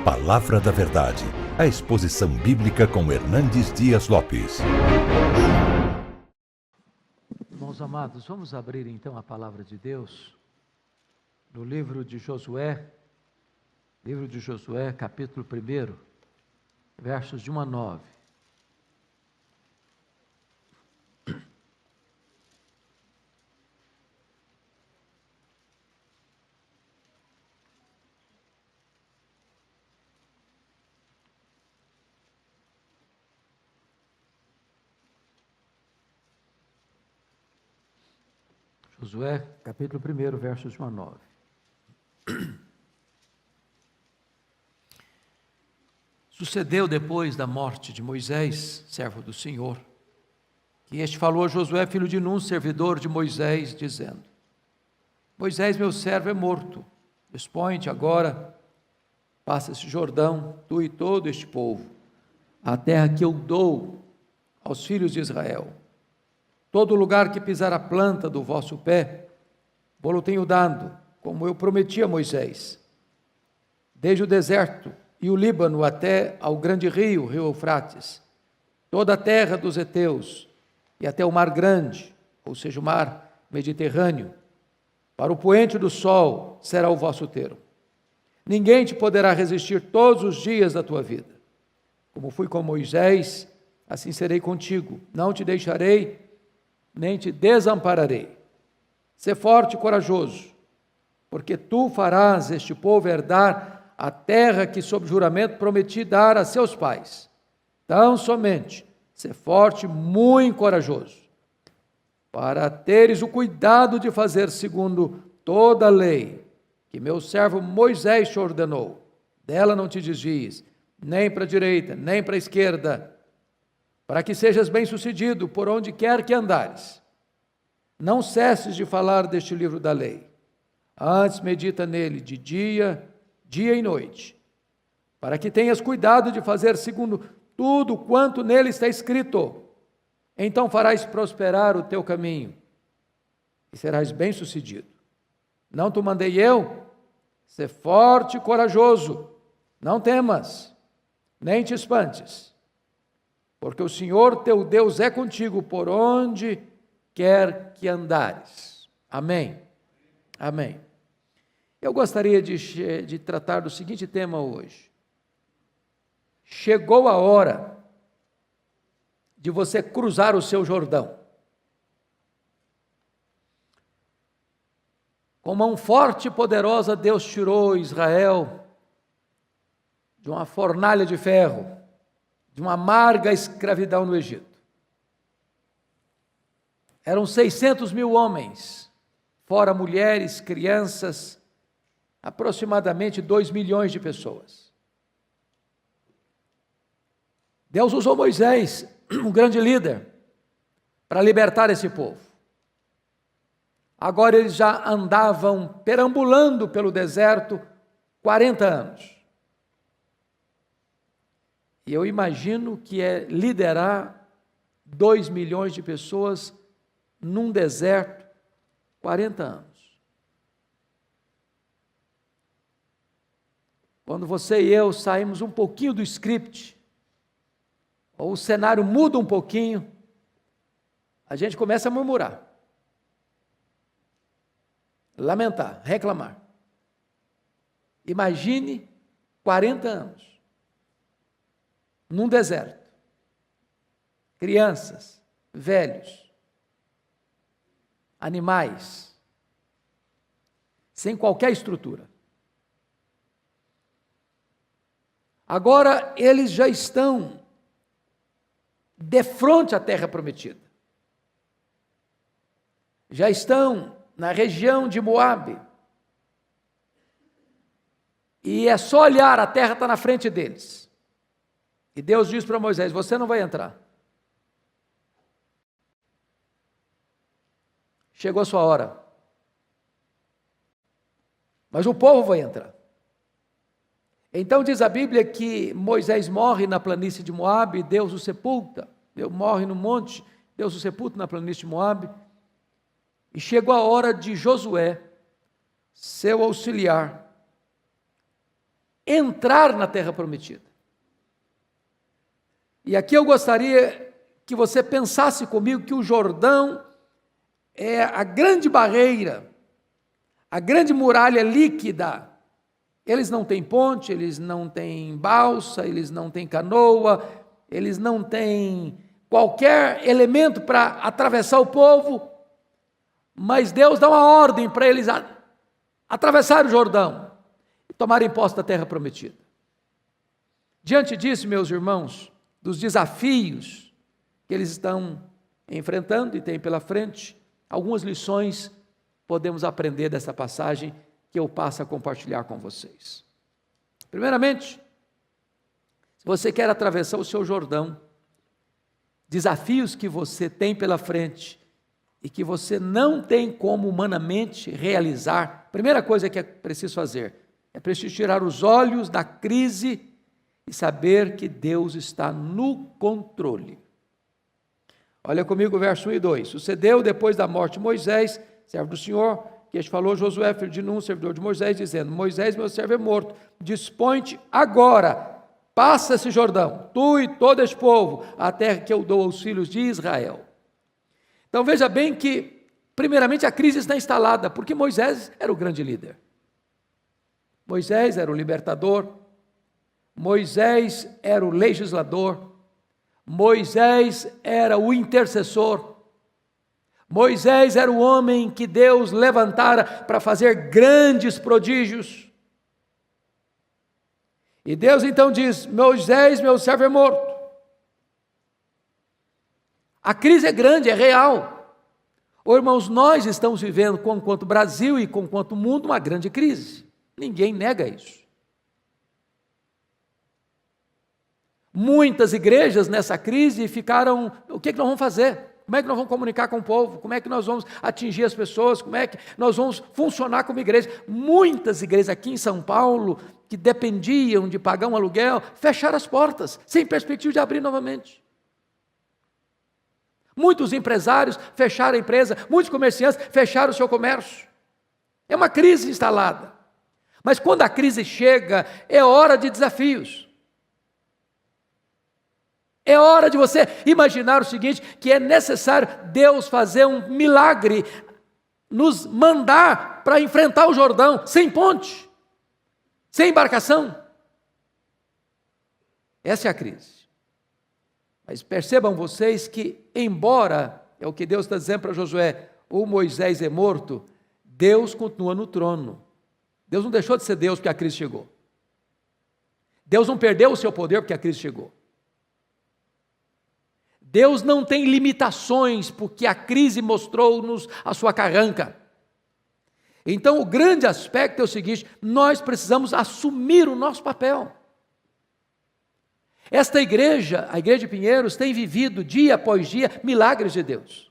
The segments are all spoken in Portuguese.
Palavra da Verdade, a exposição bíblica com Hernandes Dias Lopes. Irmãos amados, vamos abrir então a palavra de Deus no livro de Josué, capítulo 1, versos de 1 a 9. Josué, capítulo 1, versos de 1 a 9. Sucedeu depois da morte de Moisés, servo do Senhor, que este falou a Josué, filho de Nun, servidor de Moisés, dizendo: Moisés, meu servo, é morto. Dispõe-te agora, passa esse Jordão, tu e todo este povo, a terra que eu dou aos filhos de Israel. Todo lugar que pisar a planta do vosso pé, vou-lo tenho dado, como eu prometi a Moisés. Desde o deserto e o Líbano até ao grande rio Eufrates, toda a terra dos heteus e até o mar grande, ou seja, o mar Mediterrâneo, para o poente do sol será o vosso termo. Ninguém te poderá resistir todos os dias da tua vida. Como fui com Moisés, assim serei contigo. Não te deixarei, nem te desampararei. Sê forte e corajoso, porque tu farás este povo herdar a terra que sob juramento prometi dar a seus pais. Tão somente, sê forte e muito corajoso, para teres o cuidado de fazer segundo toda a lei que meu servo Moisés te ordenou. Dela não te desvies, nem para a direita, nem para a esquerda, para que sejas bem-sucedido por onde quer que andares. Não cesses de falar deste livro da lei. Antes medita nele de dia e noite, para que tenhas cuidado de fazer segundo tudo quanto nele está escrito. Então farás prosperar o teu caminho e serás bem-sucedido. Não te mandei eu? Sê forte e corajoso, não temas, nem te espantes, porque o Senhor teu Deus é contigo por onde quer que andares. Amém? Amém. Eu gostaria de tratar do seguinte tema hoje. Chegou a hora de você cruzar o seu Jordão. Com mão forte e poderosa, Deus tirou Israel de uma fornalha de ferro, de uma amarga escravidão no Egito. Eram 600 mil homens, fora mulheres, crianças, aproximadamente 2 milhões de pessoas. Deus usou Moisés, um grande líder, para libertar esse povo. Agora eles já andavam perambulando pelo deserto 40 anos. E eu imagino que é liderar 2 milhões de pessoas num deserto, 40 anos. Quando você e eu saímos um pouquinho do script, ou o cenário muda um pouquinho, a gente começa a murmurar, lamentar, reclamar. Imagine 40 anos, num deserto, crianças, velhos, animais, sem qualquer estrutura. Agora eles já estão de frente à terra prometida. Já estão na região de Moabe. E é só olhar, a terra está na frente deles. E Deus diz para Moisés: você não vai entrar. Chegou a sua hora. Mas o povo vai entrar. Então diz a Bíblia que Moisés morre na planície de Moabe, Deus o sepulta. Deus morre no monte, Deus o sepulta na planície de Moabe. E chegou a hora de Josué, seu auxiliar, entrar na terra prometida. E aqui eu gostaria que você pensasse comigo que o Jordão é a grande barreira, a grande muralha líquida. Eles não têm ponte, eles não têm balsa, eles não têm canoa, eles não têm qualquer elemento para atravessar o povo, mas Deus dá uma ordem para eles atravessar o Jordão e tomarem posse da terra prometida. Diante disso, meus irmãos, dos desafios que eles estão enfrentando e têm pela frente, algumas lições podemos aprender dessa passagem que eu passo a compartilhar com vocês. Primeiramente, se você quer atravessar o seu Jordão, desafios que você tem pela frente e que você não tem como humanamente realizar, primeira coisa que é preciso fazer, é preciso tirar os olhos da crise e saber que Deus está no controle. Olha comigo o verso 1 e 2. Sucedeu depois da morte de Moisés, servo do Senhor, que este falou Josué, filho de Nun, servidor de Moisés, dizendo: Moisés, meu servo, é morto, dispõe-te agora, passa esse Jordão, tu e todo este povo, a terra que eu dou aos filhos de Israel. Então veja bem que, primeiramente, a crise está instalada, porque Moisés era o grande líder. Moisés era o libertador, Moisés era o legislador, Moisés era o intercessor, Moisés era o homem que Deus levantara para fazer grandes prodígios. E Deus então diz: Moisés, meu servo, é morto. A crise é grande, é real. Oh, irmãos, nós estamos vivendo, quanto Brasil e quanto mundo, uma grande crise. Ninguém nega isso. Muitas igrejas nessa crise ficaram: o que nós vamos fazer? Como é que nós vamos comunicar com o povo? Como é que nós vamos atingir as pessoas? Como é que nós vamos funcionar como igreja? Muitas igrejas aqui em São Paulo, que dependiam de pagar um aluguel, fecharam as portas, sem perspectiva de abrir novamente. Muitos empresários fecharam a empresa, muitos comerciantes fecharam o seu comércio. É uma crise instalada. Mas quando a crise chega, é hora de desafios. É hora de você imaginar o seguinte, que é necessário Deus fazer um milagre, nos mandar para enfrentar o Jordão, sem ponte, sem embarcação. Essa é a crise. Mas percebam vocês que, embora, é o que Deus está dizendo para Josué, o Moisés é morto, Deus continua no trono. Deus não deixou de ser Deus porque a crise chegou. Deus não perdeu o seu poder porque a crise chegou. Deus não tem limitações porque a crise mostrou-nos a sua carranca. Então o grande aspecto é o seguinte: nós precisamos assumir o nosso papel. Esta igreja, a igreja de Pinheiros, tem vivido dia após dia milagres de Deus.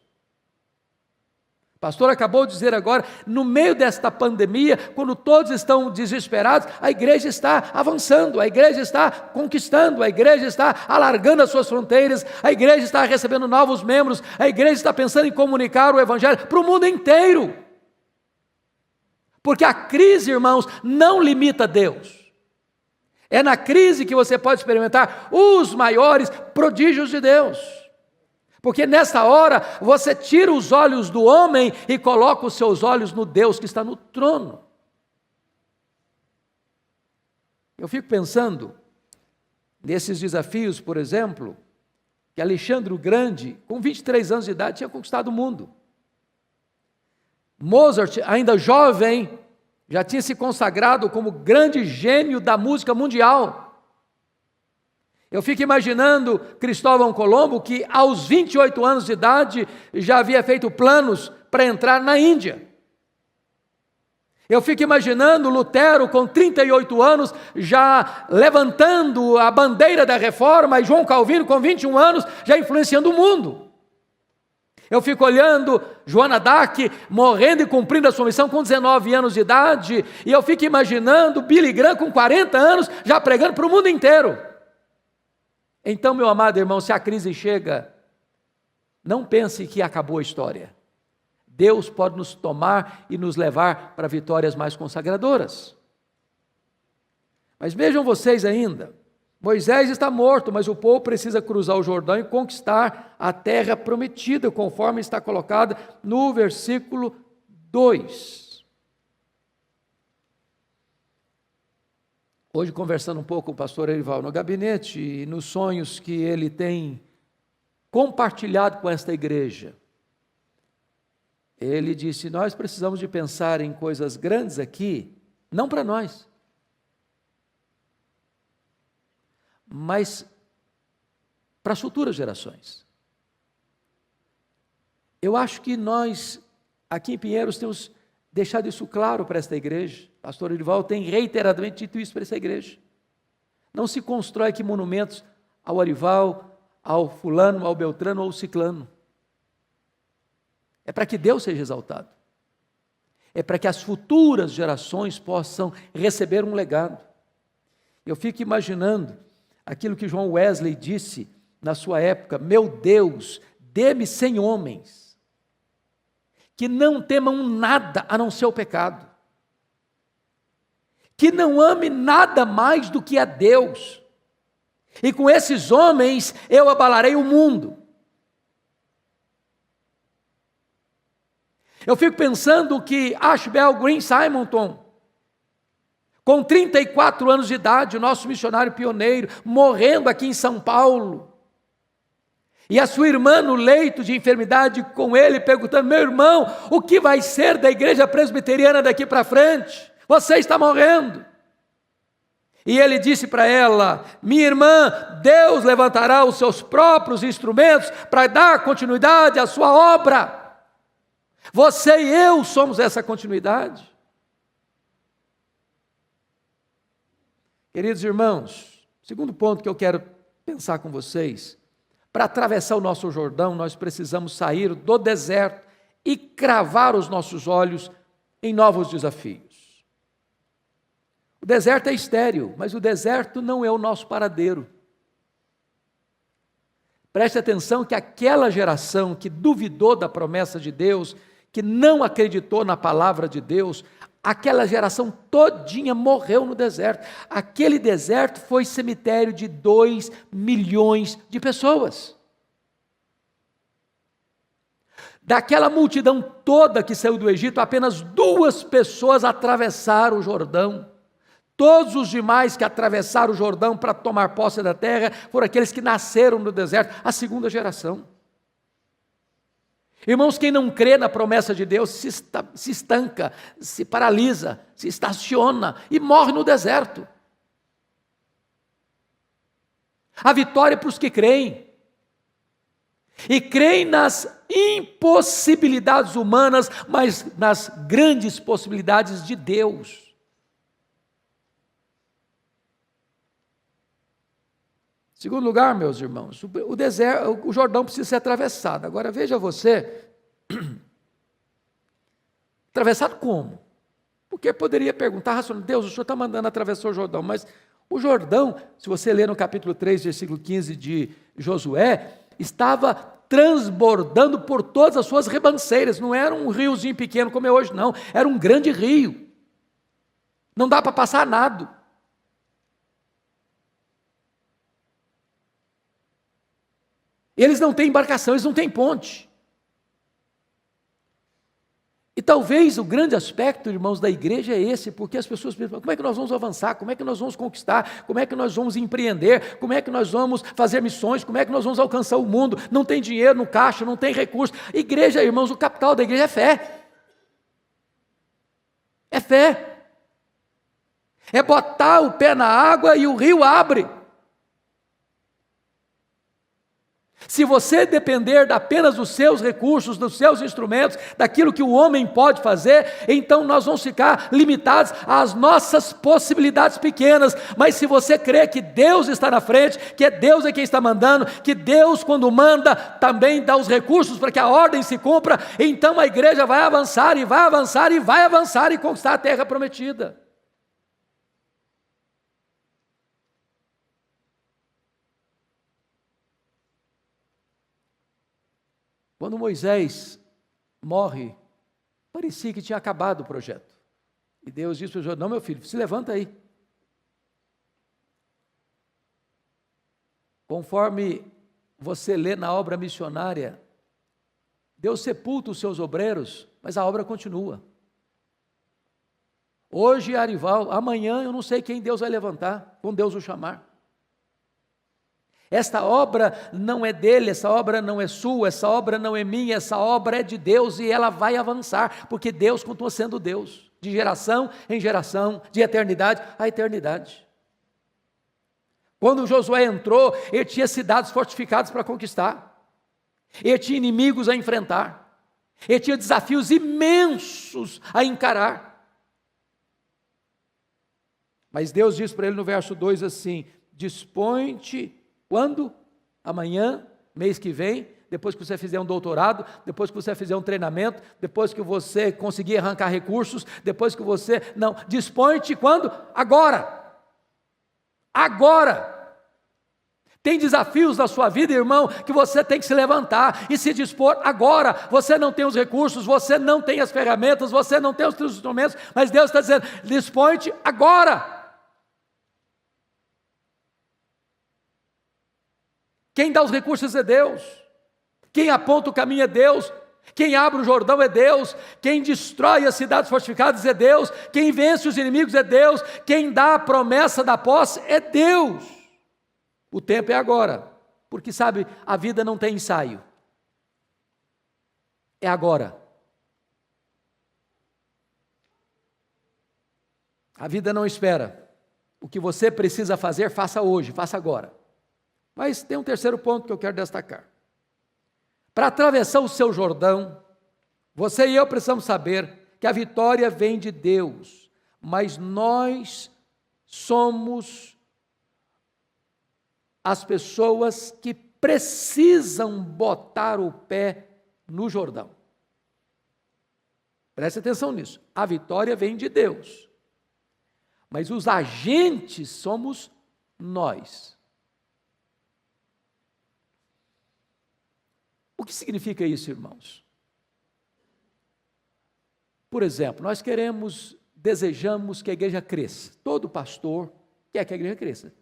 O pastor acabou de dizer agora, no meio desta pandemia, quando todos estão desesperados, a igreja está avançando, a igreja está conquistando, a igreja está alargando as suas fronteiras, a igreja está recebendo novos membros, a igreja está pensando em comunicar o evangelho para o mundo inteiro. Porque a crise, irmãos, não limita Deus. É na crise que você pode experimentar os maiores prodígios de Deus. Porque nessa hora você tira os olhos do homem e coloca os seus olhos no Deus que está no trono. Eu fico pensando nesses desafios, por exemplo, que Alexandre o Grande, com 23 anos de idade, tinha conquistado o mundo. Mozart, ainda jovem, já tinha se consagrado como grande gênio da música mundial. Eu fico imaginando Cristóvão Colombo, que aos 28 anos de idade já havia feito planos para entrar na Índia. Eu fico imaginando Lutero com 38 anos já levantando a bandeira da reforma, e João Calvino com 21 anos já influenciando o mundo. Eu fico olhando Joana d'Arc morrendo e cumprindo a sua missão com 19 anos de idade, e eu fico imaginando Billy Graham com 40 anos já pregando para o mundo inteiro. Então, meu amado irmão, se a crise chega, não pense que acabou a história. Deus pode nos tomar e nos levar para vitórias mais consagradoras. Mas vejam vocês ainda, Moisés está morto, mas o povo precisa cruzar o Jordão e conquistar a terra prometida, conforme está colocado no versículo 2. Hoje, conversando um pouco com o pastor Erival no gabinete e nos sonhos que ele tem compartilhado com esta igreja, ele disse: nós precisamos de pensar em coisas grandes aqui, não para nós, mas para as futuras gerações. Eu acho que nós, aqui em Pinheiros, temos deixado isso claro para esta igreja. O pastor Erival tem reiteradamente dito isso para essa igreja. Não se constrói aqui monumentos ao Erival, ao fulano, ao beltrano ou ao ciclano. É para que Deus seja exaltado. É para que as futuras gerações possam receber um legado. Eu fico imaginando aquilo que João Wesley disse na sua época: meu Deus, dê-me 100 homens que não temam nada a não ser o pecado, que não ame nada mais do que a Deus, e com esses homens eu abalarei o mundo. Eu fico pensando que Ashbel Green Simonton, com 34 anos de idade, o nosso missionário pioneiro, morrendo aqui em São Paulo, e a sua irmã no leito de enfermidade com ele, perguntando: meu irmão, o que vai ser da igreja presbiteriana daqui para frente? Você está morrendo. E ele disse para ela: minha irmã, Deus levantará os seus próprios instrumentos para dar continuidade à sua obra. Você e eu somos essa continuidade. Queridos irmãos, segundo ponto que eu quero pensar com vocês: para atravessar o nosso Jordão, nós precisamos sair do deserto e cravar os nossos olhos em novos desafios. O deserto é estéril, mas o deserto não é o nosso paradeiro. Preste atenção que aquela geração que duvidou da promessa de Deus, que não acreditou na palavra de Deus, aquela geração todinha morreu no deserto. Aquele deserto foi cemitério de 2 milhões de pessoas. Daquela multidão toda que saiu do Egito, apenas 2 pessoas atravessaram o Jordão. Todos os demais que atravessaram o Jordão para tomar posse da terra foram aqueles que nasceram no deserto, a segunda geração. Irmãos, quem não crê na promessa de Deus se estanca, se paralisa, se estaciona e morre no deserto. A vitória é para os que creem. E creem nas impossibilidades humanas, mas nas grandes possibilidades de Deus. Segundo lugar, meus irmãos, o Jordão precisa ser atravessado. Agora veja você, atravessado como? Porque poderia perguntar: Deus, o Senhor está mandando atravessar o Jordão, mas o Jordão, se você ler no capítulo 3, versículo 15 de Josué, estava transbordando por todas as suas ribanceiras, não era um riozinho pequeno como é hoje, não, era um grande rio, não dá para passar nado. Eles não têm embarcação, eles não têm ponte. E talvez o grande aspecto, irmãos, da igreja é esse, porque as pessoas pensam: como é que nós vamos avançar? Como é que nós vamos conquistar? Como é que nós vamos empreender? Como é que nós vamos fazer missões? Como é que nós vamos alcançar o mundo? Não tem dinheiro no caixa, não tem recurso. Igreja, irmãos, o capital da igreja é fé. É fé. É botar o pé na água e o rio abre. Se você depender apenas dos seus recursos, dos seus instrumentos, daquilo que o homem pode fazer, então nós vamos ficar limitados às nossas possibilidades pequenas. Mas se você crê que Deus está na frente, que Deus é quem está mandando, que Deus, quando manda, também dá os recursos para que a ordem se cumpra, então a igreja vai avançar e vai avançar e vai avançar e conquistar a terra prometida. Quando Moisés morre, parecia que tinha acabado o projeto. E Deus disse para Josué: não, meu filho, se levanta aí. Conforme você lê na obra missionária, Deus sepulta os seus obreiros, mas a obra continua. Hoje Arival, amanhã eu não sei quem Deus vai levantar, quando Deus o chamar. Esta obra não é dele, essa obra não é sua, essa obra não é minha, essa obra é de Deus e ela vai avançar, porque Deus continua sendo Deus, de geração em geração, de eternidade a eternidade. Quando Josué entrou, ele tinha cidades fortificadas para conquistar, ele tinha inimigos a enfrentar, ele tinha desafios imensos a encarar. Mas Deus diz para ele no verso 2 assim: dispõe-te, quando? Amanhã, mês que vem, depois que você fizer um doutorado, depois que você fizer um treinamento, depois que você conseguir arrancar recursos, depois que você... Não, dispõe-te quando? Agora! Agora! Tem desafios na sua vida, irmão, que você tem que se levantar e se dispor agora. Você não tem os recursos, você não tem as ferramentas, você não tem os instrumentos, mas Deus está dizendo, dispõe-te agora. Quem dá os recursos é Deus. Quem aponta o caminho é Deus. Quem abre o Jordão é Deus. Quem destrói as cidades fortificadas é Deus. Quem vence os inimigos é Deus. Quem dá a promessa da posse é Deus. O tempo é agora, porque sabe, a vida não tem ensaio, é agora. A vida não espera, o que você precisa fazer, faça hoje, faça agora. Mas tem um terceiro ponto que eu quero destacar. Para atravessar o seu Jordão, você e eu precisamos saber que a vitória vem de Deus, mas nós somos as pessoas que precisam botar o pé no Jordão. Preste atenção nisso. A vitória vem de Deus, mas os agentes somos nós. O que significa isso, irmãos? Por exemplo, nós desejamos que a igreja cresça. Todo pastor quer que a igreja cresça.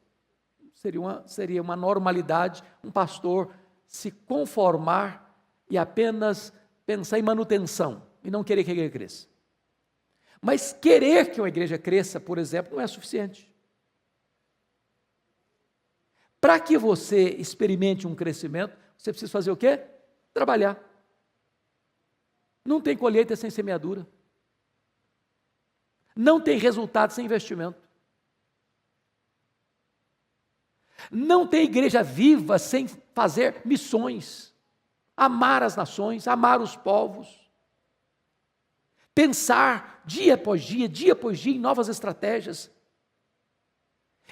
Seria uma normalidade um pastor se conformar e apenas pensar em manutenção e não querer que a igreja cresça. Mas querer que uma igreja cresça, por exemplo, não é suficiente. Para que você experimente um crescimento, você precisa fazer o quê? Trabalhar. Não tem colheita sem semeadura. Não tem resultado sem investimento. Não tem igreja viva sem fazer missões, amar as nações, amar os povos, pensar dia após dia em novas estratégias,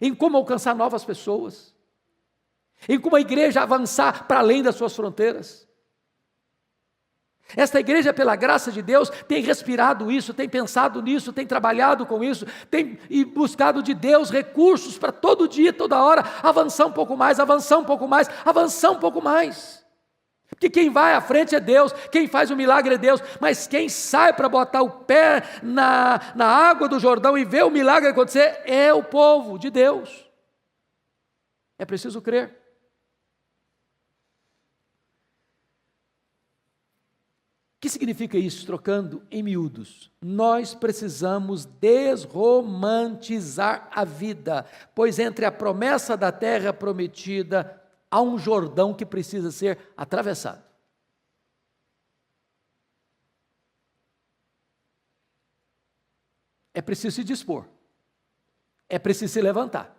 em como alcançar novas pessoas, em como a igreja avançar para além das suas fronteiras. Esta igreja, pela graça de Deus, tem respirado isso, tem pensado nisso, tem trabalhado com isso, tem buscado de Deus recursos para todo dia, toda hora, avançar um pouco mais, avançar um pouco mais, avançar um pouco mais. Porque quem vai à frente é Deus, quem faz o milagre é Deus, mas quem sai para botar o pé na água do Jordão e ver o milagre acontecer é o povo de Deus. É preciso crer. O que significa isso, trocando em miúdos? Nós precisamos desromantizar a vida, pois entre a promessa da terra prometida, há um Jordão que precisa ser atravessado. É preciso se dispor, é preciso se levantar.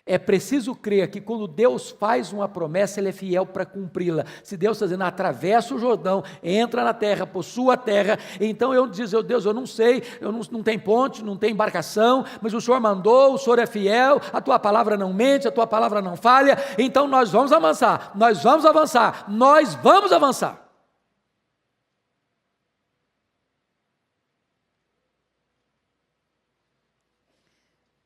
É preciso crer que quando Deus faz uma promessa, Ele é fiel para cumpri-la. Se Deus está dizendo, atravessa o Jordão, entra na terra, possua a terra, então eu digo, Deus, eu não sei, não tem ponte, não tem embarcação, mas o Senhor mandou, o Senhor é fiel, a Tua palavra não mente, a Tua palavra não falha, então nós vamos avançar, nós vamos avançar, nós vamos avançar.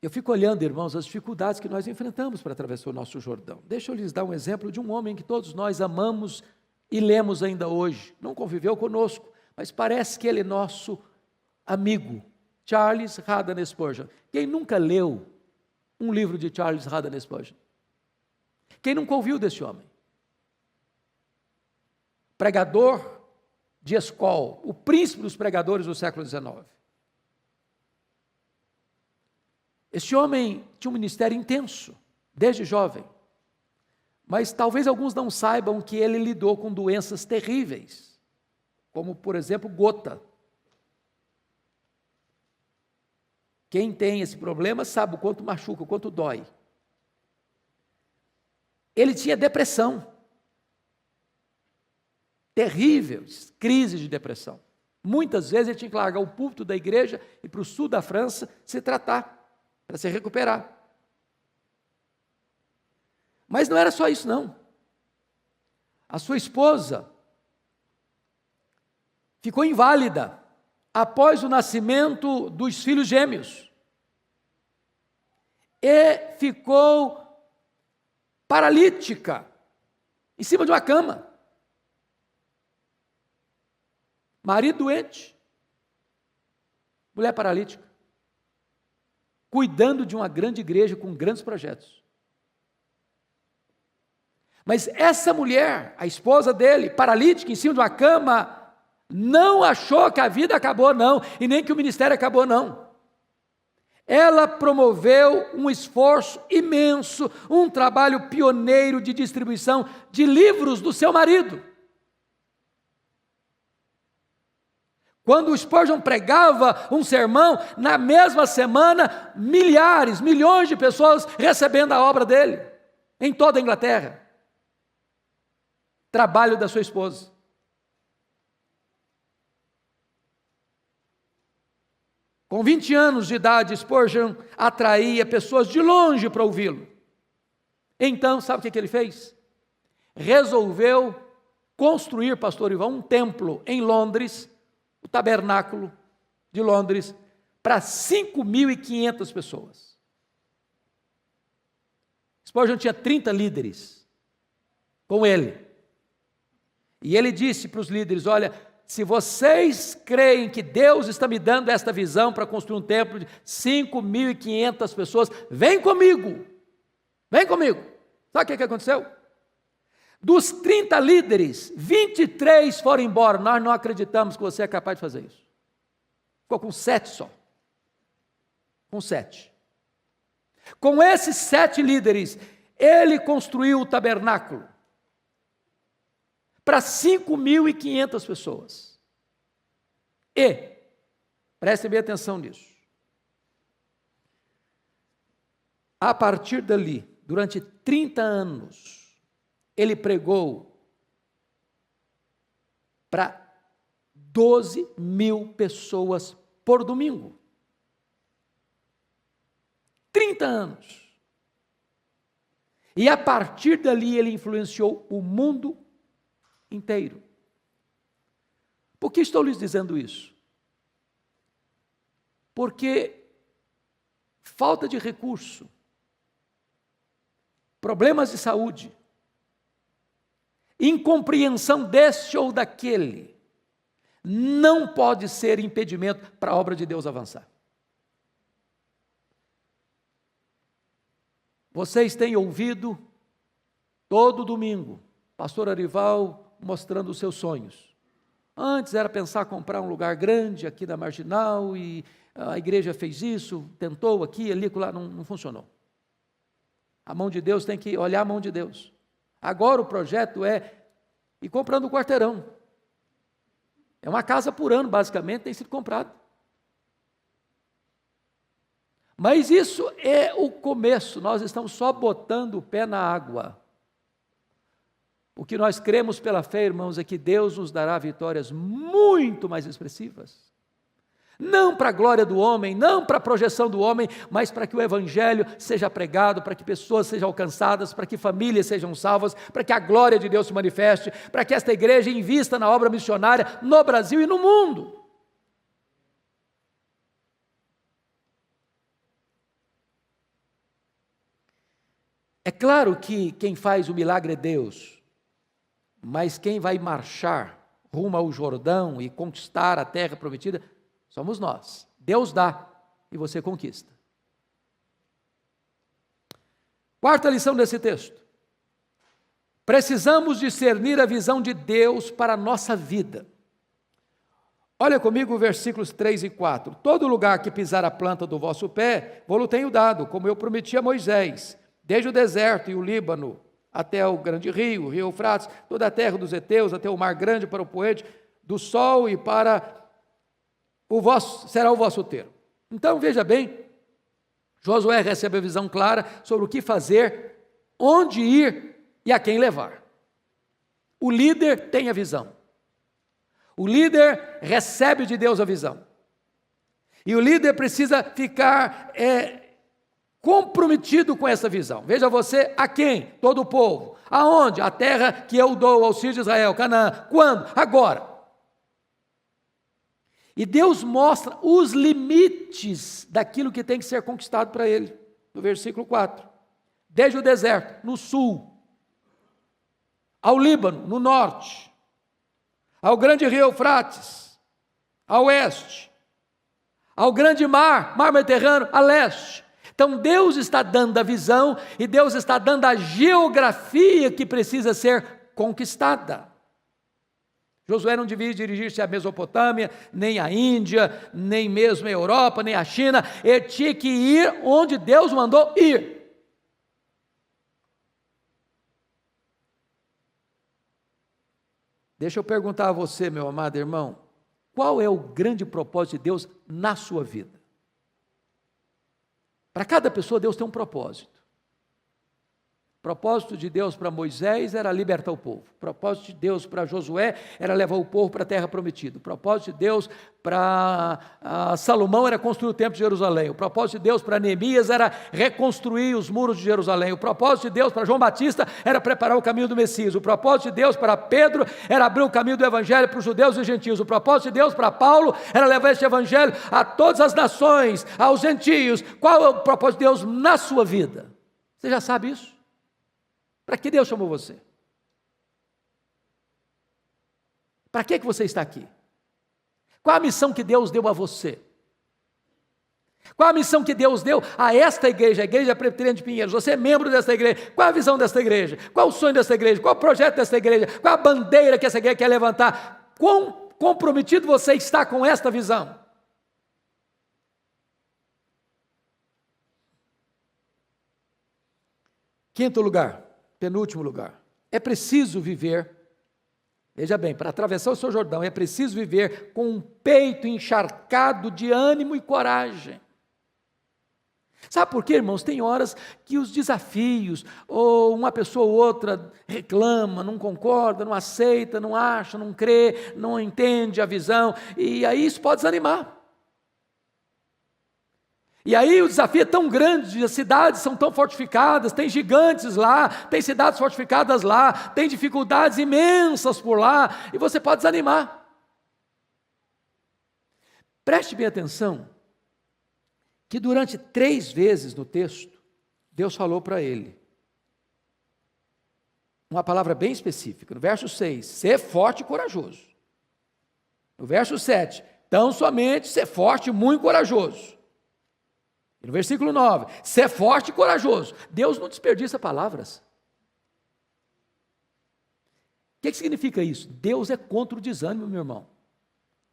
Eu fico olhando, irmãos, as dificuldades que nós enfrentamos para atravessar o nosso Jordão. Deixa eu lhes dar um exemplo de um homem que todos nós amamos e lemos ainda hoje. Não conviveu conosco, mas parece que ele é nosso amigo, Charles Haddon Spurgeon. Quem nunca leu um livro de Charles Haddon Spurgeon? Quem nunca ouviu desse homem? Pregador de escola, o príncipe dos pregadores do século XIX. Este homem tinha um ministério intenso, desde jovem. Mas talvez alguns não saibam que ele lidou com doenças terríveis, como, por exemplo, gota. Quem tem esse problema sabe o quanto machuca, o quanto dói. Ele tinha depressão. Terríveis crises de depressão. Muitas vezes ele tinha que largar o púlpito da igreja e para o sul da França se tratar, para se recuperar. Mas não era só isso, não. A sua esposa ficou inválida após o nascimento dos filhos gêmeos. E ficou paralítica, em cima de uma cama. Marido doente, mulher paralítica, cuidando de uma grande igreja com grandes projetos. Mas essa mulher, a esposa dele, paralítica, em cima de uma cama, não achou que a vida acabou, não, e nem que o ministério acabou, não. Ela promoveu um esforço imenso, um trabalho pioneiro de distribuição de livros do seu marido. Quando o Spurgeon pregava um sermão, na mesma semana, milhares, milhões de pessoas recebendo a obra dele, em toda a Inglaterra. Trabalho da sua esposa. Com 20 anos de idade, Spurgeon atraía pessoas de longe para ouvi-lo. Então, sabe o que ele fez? Resolveu construir, pastor Ivan, um templo em Londres, o tabernáculo de Londres, para 5.500 pessoas. Spurgeon tinha 30 líderes com ele. E ele disse para os líderes, olha, se vocês creem que Deus está me dando esta visão para construir um templo de 5.500 pessoas, vem comigo, vem comigo. Sabe o que aconteceu? Dos 30 líderes, 23 foram embora. Nós não acreditamos que você é capaz de fazer isso. Ficou com 7 só. Com 7. Com esses 7 líderes, ele construiu o tabernáculo para 5.500 pessoas. E, prestem bem atenção nisso, a partir dali, durante 30 anos, ele pregou para 12.000 pessoas por domingo. 30 anos. E a partir dali ele influenciou o mundo inteiro. Por que estou lhes dizendo isso? Porque falta de recurso, problemas de saúde, incompreensão deste ou daquele, não pode ser impedimento para a obra de Deus avançar. Vocês têm ouvido todo domingo, pastor Arival mostrando os seus sonhos. Antes era pensar comprar um lugar grande aqui na Marginal e a igreja fez isso, tentou aqui, ali, lá, não funcionou. A mão de Deus tem que olhar a mão de Deus. Agora o projeto é ir comprando um quarteirão. É uma casa por ano, basicamente, tem sido comprado. Mas isso é o começo, nós estamos só botando o pé na água. O que nós cremos pela fé, irmãos, é que Deus nos dará vitórias muito mais expressivas. Não para a glória do homem, não para a projeção do homem, mas para que o evangelho seja pregado, para que pessoas sejam alcançadas, para que famílias sejam salvas, para que a glória de Deus se manifeste, para que esta igreja invista na obra missionária no Brasil e no mundo. É claro que quem faz o milagre é Deus, mas quem vai marchar rumo ao Jordão e conquistar a terra prometida somos nós. Deus dá e você conquista. Quarta lição desse texto. Precisamos discernir a visão de Deus para a nossa vida. Olha comigo versículos 3 e 4. Todo lugar que pisar a planta do vosso pé, vou-lo tenho dado, como eu prometi a Moisés, desde o deserto e o Líbano, até o grande rio, o rio Eufrates, toda a terra dos heteus, até o mar grande para o poente, do sol e para será o vosso termo. Então, veja bem, Josué recebe a visão clara sobre o que fazer, onde ir e a quem levar. O líder tem a visão. O líder recebe de Deus a visão. E o líder precisa ficar comprometido com essa visão. Veja você, a quem? Todo o povo. Aonde? A terra que eu dou aos filhos de Israel, Canaã. Quando? Agora. E Deus mostra os limites daquilo que tem que ser conquistado para ele. No versículo 4. Desde o deserto, no sul, ao Líbano, no norte, ao grande rio Eufrates, a oeste, ao grande mar Mediterrâneo, a leste. Então Deus está dando a visão e Deus está dando a geografia que precisa ser conquistada. Josué não devia dirigir-se à Mesopotâmia, nem à Índia, nem mesmo à Europa, nem à China. Ele tinha que ir onde Deus mandou ir. Deixa eu perguntar a você, meu amado irmão, qual é o grande propósito de Deus na sua vida? Para cada pessoa, Deus tem um propósito. O propósito de Deus para Moisés era libertar o povo. O propósito de Deus para Josué era levar o povo para a terra prometida. O propósito de Deus para Salomão era construir o templo de Jerusalém. O propósito de Deus para Neemias era reconstruir os muros de Jerusalém. O propósito de Deus para João Batista era preparar o caminho do Messias. O propósito de Deus para Pedro era abrir o caminho do evangelho para os judeus e os gentios. O propósito de Deus para Paulo era levar este evangelho a todas as nações, aos gentios. Qual é o propósito de Deus na sua vida? Você já sabe isso? Para que Deus chamou você? Para que você está aqui? Qual a missão que Deus deu a você? Qual a missão que Deus deu a esta igreja, a Igreja Presbiteriana de Pinheiros? Você é membro desta igreja. Qual a visão desta igreja? Qual o sonho desta igreja? Qual o projeto desta igreja? Qual a bandeira que essa igreja quer levantar? Quão comprometido você está com esta visão? Quinto lugar. Penúltimo lugar, é preciso viver, veja bem, para atravessar o seu Jordão, é preciso viver com um peito encharcado de ânimo e coragem. Sabe por quê, irmãos? Tem horas que os desafios, ou uma pessoa ou outra reclama, não concorda, não aceita, não acha, não crê, não entende a visão, e aí isso pode desanimar. E aí o desafio é tão grande, as cidades são tão fortificadas, tem gigantes lá, tem cidades fortificadas lá, tem dificuldades imensas por lá, e você pode desanimar. Preste bem atenção, que durante 3 vezes no texto, Deus falou para ele, uma palavra bem específica, no verso 6, ser forte e corajoso. No verso 7, tão somente ser forte e muito corajoso. E no versículo 9, ser forte e corajoso. Deus não desperdiça palavras. O que significa isso? Deus é contra o desânimo, meu irmão.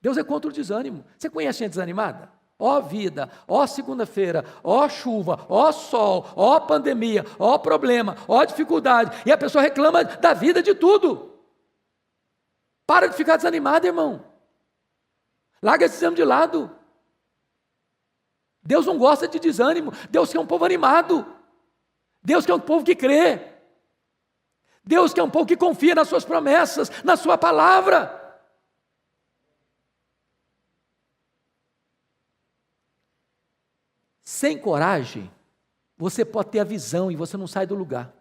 Deus é contra o desânimo. Você conhece gente desanimada? Ó vida, ó segunda-feira, ó chuva, ó sol, ó pandemia, ó problema, ó dificuldade. E a pessoa reclama da vida de tudo. Para de ficar desanimado, irmão. Larga esse desânimo de lado. Deus não gosta de desânimo, Deus quer um povo animado, Deus quer um povo que crê, Deus quer um povo que confia nas suas promessas, na sua palavra. Sem coragem, você pode ter a visão e você não sai do lugar.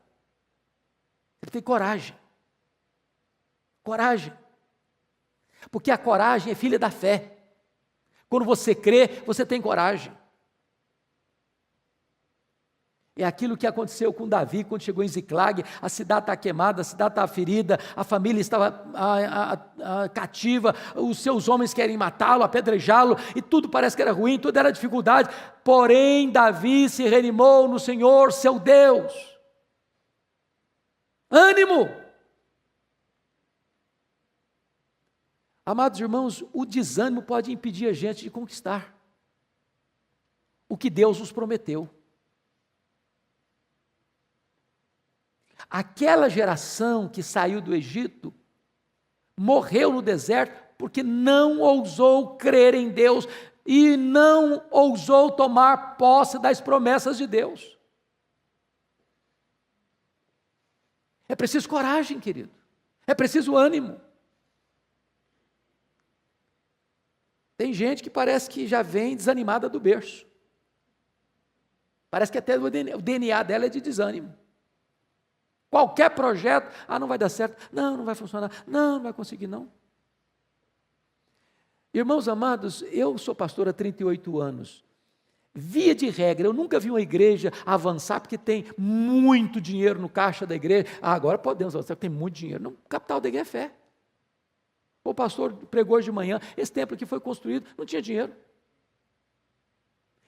Você tem coragem. Coragem. Porque a coragem é filha da fé. Quando você crê, você tem coragem. É aquilo que aconteceu com Davi quando chegou em Ziclag, a cidade está queimada, a cidade está ferida, a família estava cativa, os seus homens querem matá-lo, apedrejá-lo, e tudo parece que era ruim, tudo era dificuldade, porém Davi se reanimou no Senhor, seu Deus. Ânimo, Amados irmãos, o desânimo pode impedir a gente de conquistar o que Deus nos prometeu. Aquela geração que saiu do Egito morreu no deserto porque não ousou crer em Deus e não ousou tomar posse das promessas de Deus. É preciso coragem, querido. É preciso ânimo. Tem gente que parece que já vem desanimada do berço. Parece que até o DNA dela é de desânimo. Qualquer projeto, não vai dar certo, não vai funcionar, não vai conseguir não. Irmãos amados, eu sou pastor há 38 anos. Via de regra, eu nunca vi uma igreja avançar porque tem muito dinheiro no caixa da igreja. Agora podemos avançar, tem muito dinheiro. Não, o capital da igreja é fé. O pastor pregou hoje de manhã, esse templo que foi construído, não tinha dinheiro.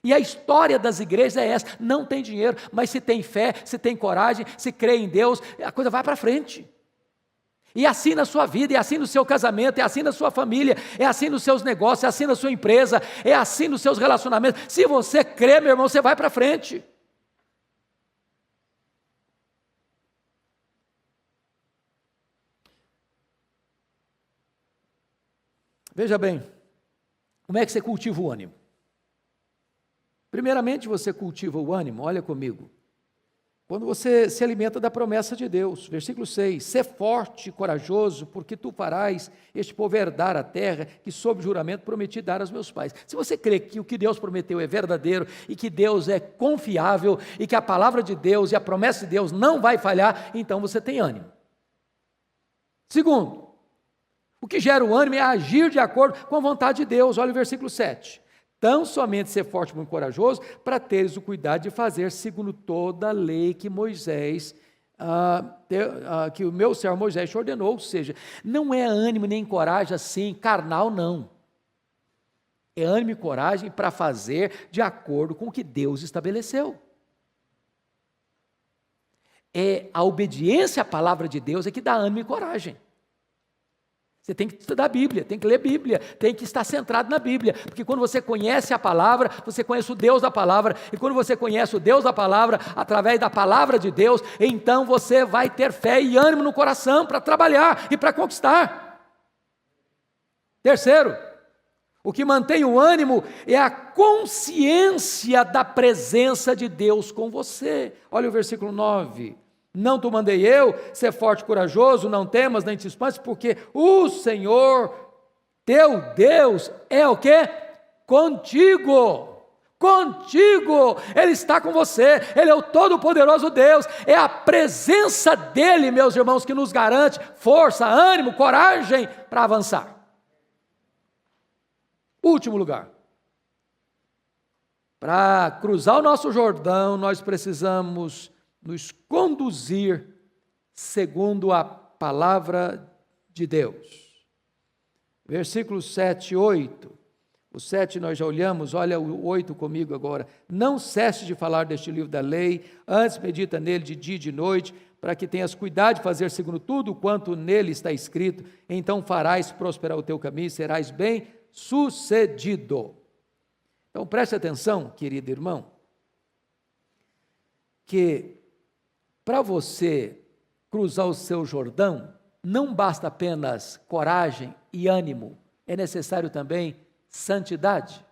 E a história das igrejas é essa, não tem dinheiro, mas se tem fé, se tem coragem, se crê em Deus, a coisa vai para frente. E assim na sua vida, é assim no seu casamento, é assim na sua família, é assim nos seus negócios, é assim na sua empresa, é assim nos seus relacionamentos. Se você crê, meu irmão, você vai para frente. Veja bem, como é que você cultiva o ânimo? Primeiramente, você cultiva o ânimo, olha comigo, quando você se alimenta da promessa de Deus. Versículo 6, sê forte e corajoso, porque tu farás este povo herdar a terra que sob juramento prometi dar aos meus pais. Se você crê que o que Deus prometeu é verdadeiro, e que Deus é confiável, e que a palavra de Deus e a promessa de Deus não vai falhar, então você tem ânimo. Segundo, o que gera o ânimo é agir de acordo com a vontade de Deus. Olha o versículo 7. Tão somente ser forte e muito corajoso, para teres o cuidado de fazer segundo toda a lei que Moisés, que o meu servo Moisés te ordenou. Ou seja, não é ânimo nem coragem assim, carnal não. É ânimo e coragem para fazer de acordo com o que Deus estabeleceu. É a obediência à palavra de Deus é que dá ânimo e coragem. Você tem que estudar a Bíblia, tem que ler a Bíblia, tem que estar centrado na Bíblia, porque quando você conhece a palavra, você conhece o Deus da palavra, e quando você conhece o Deus da palavra, através da palavra de Deus, então você vai ter fé e ânimo no coração para trabalhar e para conquistar. Terceiro, o que mantém o ânimo é a consciência da presença de Deus com você. Olha o versículo 9. Não te mandei eu, ser forte e corajoso, não temas nem te espantes, porque o Senhor, teu Deus, é o quê? Contigo. Contigo, Ele está com você, Ele é o Todo-Poderoso Deus, é a presença dEle, meus irmãos, que nos garante força, ânimo, coragem para avançar. Último lugar, para cruzar o nosso Jordão, nós precisamos nos conduzir segundo a palavra de Deus. Versículos 7 e 8. O 7 nós já olhamos, olha o 8 comigo agora. Não cesse de falar deste livro da lei, antes medita nele de dia e de noite, para que tenhas cuidado de fazer segundo tudo quanto nele está escrito, então farás prosperar o teu caminho e serás bem sucedido. Então preste atenção, querido irmão, que para você cruzar o seu Jordão, não basta apenas coragem e ânimo, é necessário também santidade.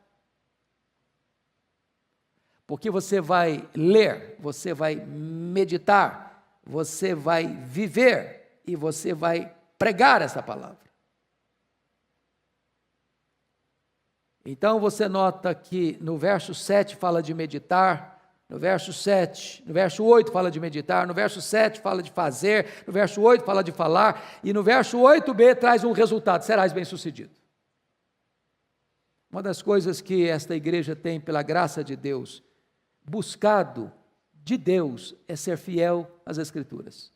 Porque você vai ler, você vai meditar, você vai viver e você vai pregar essa palavra. Então você nota que no verso 7 fala de meditar, no verso 8 fala de meditar, no verso 7 fala de fazer, no verso 8 fala de falar, e no verso 8b traz um resultado: serás bem-sucedido. Uma das coisas que esta igreja tem, pela graça de Deus, buscado de Deus, é ser fiel às Escrituras.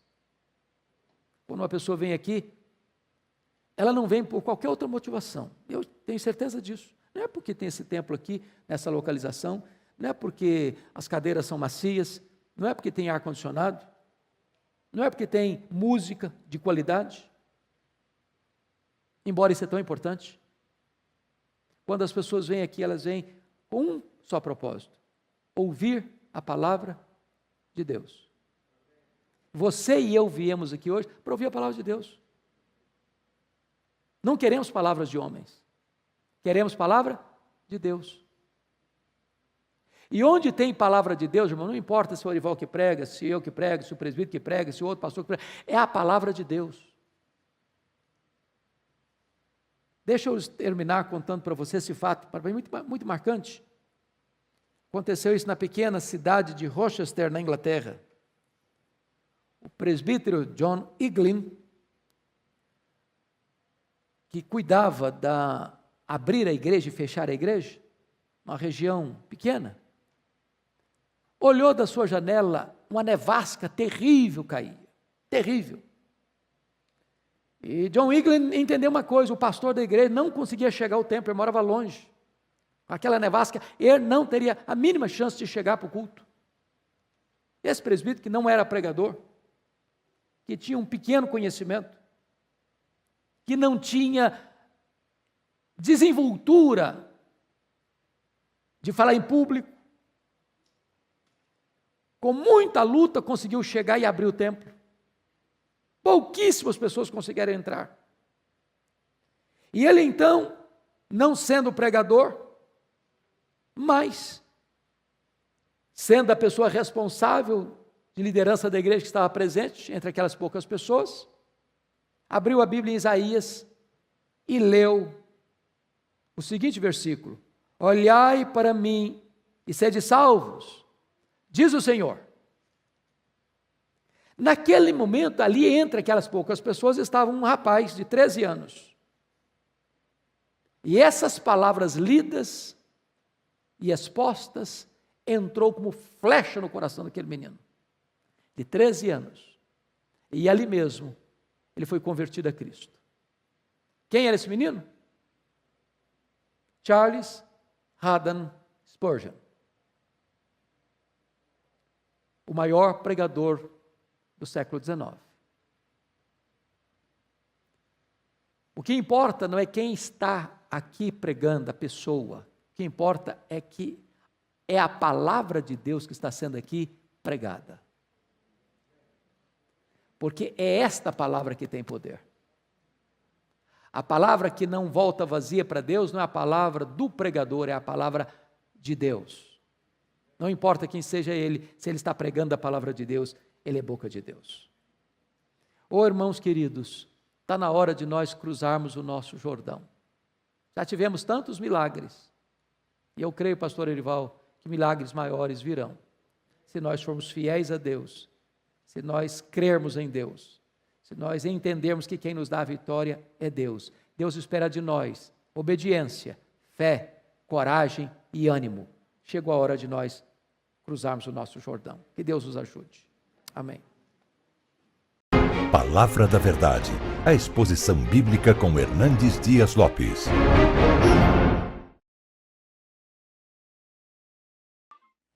Quando uma pessoa vem aqui, ela não vem por qualquer outra motivação, eu tenho certeza disso. Não é porque tem esse templo aqui, nessa localização, não é porque as cadeiras são macias, não é porque tem ar-condicionado, não é porque tem música de qualidade. embora isso é tão importante. Quando as pessoas vêm aqui, elas vêm com um só propósito: ouvir a palavra de Deus. Você e eu viemos aqui hoje para ouvir a palavra de Deus. Não queremos palavras de homens, queremos palavra de Deus. E onde tem palavra de Deus, irmão, não importa se é o Orival que prega, se eu que prego, se o presbítero que prega, se o outro pastor que prega, é a palavra de Deus. Deixa eu terminar contando para você esse fato, para mim muito marcante. Aconteceu isso na pequena cidade de Rochester, na Inglaterra. O presbítero John Eglin, que cuidava da abrir a igreja e fechar a igreja, uma região pequena, olhou da sua janela, uma nevasca terrível caía, terrível. E John Eglin entendeu uma coisa: o pastor da igreja não conseguia chegar ao templo, ele morava longe. Com aquela nevasca, ele não teria a mínima chance de chegar para o culto. Esse presbítero, que não era pregador, que tinha um pequeno conhecimento, que não tinha desenvoltura de falar em público, com muita luta conseguiu chegar e abrir o templo. Pouquíssimas pessoas conseguiram entrar. E ele então, não sendo pregador, mas sendo a pessoa responsável de liderança da igreja que estava presente entre aquelas poucas pessoas, abriu a Bíblia em Isaías e leu o seguinte versículo: olhai para mim e sede salvos, diz o Senhor. Naquele momento, ali entre aquelas poucas pessoas, estava um rapaz de 13 anos. E essas palavras lidas e expostas entrou como flecha no coração daquele menino, de 13 anos. E ali mesmo, ele foi convertido a Cristo. Quem era esse menino? Charles Haddon Spurgeon, o maior pregador do século XIX. O que importa não é quem está aqui pregando, a pessoa. O que importa é que é a palavra de Deus que está sendo aqui pregada. Porque é esta palavra que tem poder. A palavra que não volta vazia para Deus não é a palavra do pregador, é a palavra de Deus. Não importa quem seja ele, se ele está pregando a palavra de Deus, ele é boca de Deus. Ô irmãos queridos, está na hora de nós cruzarmos o nosso Jordão. Já tivemos tantos milagres, e eu creio, pastor Erival, que milagres maiores virão, se nós formos fiéis a Deus, se nós crermos em Deus, se nós entendermos que quem nos dá a vitória é Deus. Deus espera de nós obediência, fé, coragem e ânimo. Chegou a hora de nós cruzarmos o nosso Jordão. Que Deus nos ajude. Amém. Palavra da Verdade, a exposição bíblica com Hernandes Dias Lopes.